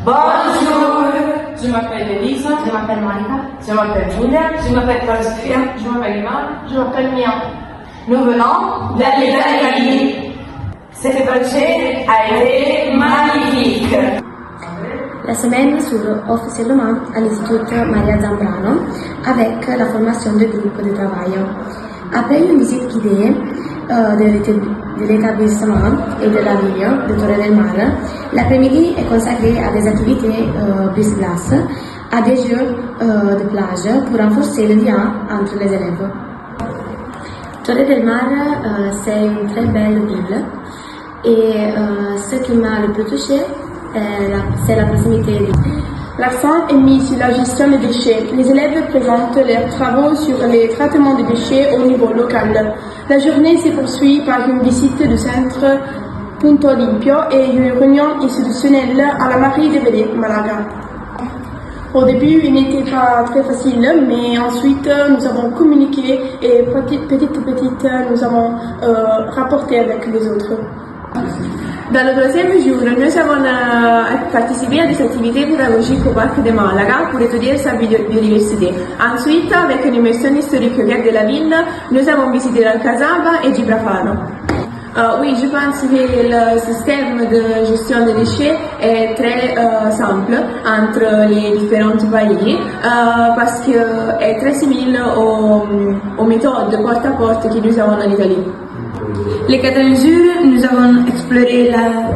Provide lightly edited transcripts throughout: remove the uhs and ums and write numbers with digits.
Bonjour, je m'appelle Elisa, Je m'appelle Monica. je m'appelle Julia, je m'appelle Pastia, je m'appelle Iman. Je m'appelle Mia. Nous venons d'Italie. Cet projet a été magnifique. La semaine s'ouvre officiellement à l'Institut Maria Zambrano avec la formation du groupe de travail. Après une visite guidée de l'établissement et de la ville de Torre del Mar, l'après-midi est consacré à des activités brise-glace, à des jeux de plage pour renforcer le lien entre les élèves. Torre del Mar, c'est une très belle ville et ce qui m'a le plus touché, c'est la proximité. L'accent est mis sur la gestion des déchets. Les élèves présentent leurs travaux sur les traitements des déchets au niveau local. La journée se poursuit par une visite du centre Punto Limpio et une réunion institutionnelle à la mairie de Vélez, Malaga. Au début, il n'était pas très facile, mais ensuite nous avons communiqué et petit nous avons rapporté avec les autres. Dans le deuxième jour, nous avons participé à des activités pédagogiques au parc de Malaga pour étudier sa biodiversité. Ensuite, avec une immersion historique de la ville, nous avons visité Alcazaba et Gibralfaro. Oui, je pense que le système de gestion des déchets est très simple entre les différents pays parce qu'il est très similaire aux méthodes porte-à-porte que nous avons en Italie. Les 4 jours, nous avons exploré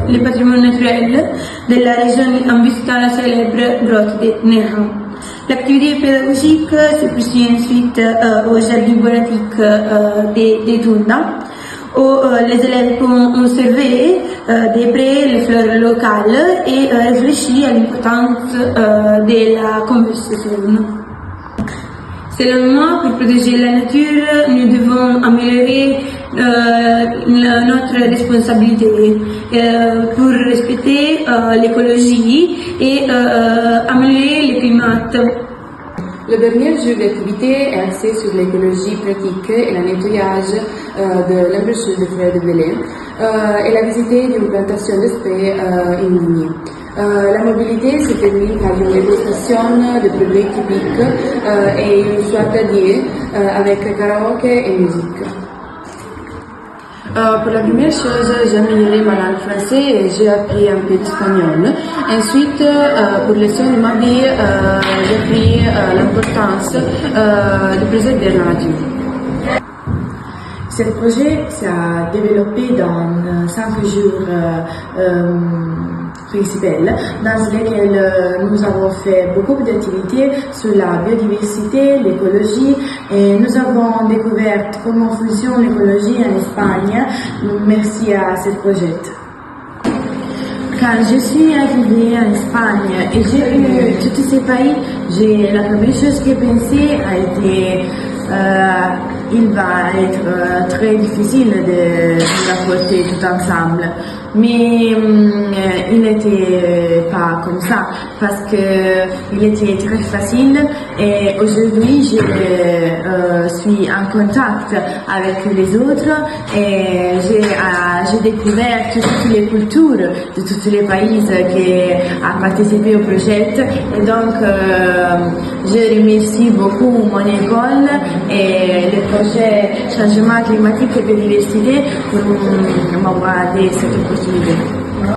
le patrimoine naturel de la région en visitant la célèbre grotte de Neha. L'activité pédagogique se poursuit ensuite au jardin botanique de Tunda, où les élèves ont observé de près les fleurs locales et réfléchi à l'importance de la conservation. Selon moi, pour protéger la nature, nous devons améliorer notre responsabilité pour respecter l'écologie et améliorer le climat. Le dernier jour d'activité est axé sur l'écologie pratique et le nettoyage de l'embouchure de forêt de Velay et la visite d'une plantation d'espèces indignées. La mobilité se termine par une dégustation de produits typiques et une soirée dédiée avec karaoké et musique. Pour la première chose, j'ai amélioré ma langue française et j'ai appris un peu d'espagnol. Ensuite, pour les leçons de ma vie, j'ai appris l'importance de préserver la nature. Ce projet s'est développé dans 5 jours principales, dans lesquels nous avons fait beaucoup d'activités sur la biodiversité, l'écologie, et nous avons découvert comment fonctionne l'écologie en Espagne, merci à ce projet. Quand je suis arrivée en Espagne et j'ai vu tous ces pays, la première chose que j'ai pensée a été il va être très difficile de rapporter tout ensemble. Mais il n'était pas comme ça parce qu'il était très facile et aujourd'hui je suis en contact avec les autres et j'ai découvert toutes les cultures de tous les pays qui ont participé au projet et donc je remercie beaucoup mon école et le projet Changement climatique et biodiversité pour m'avoir donné cette opportunité.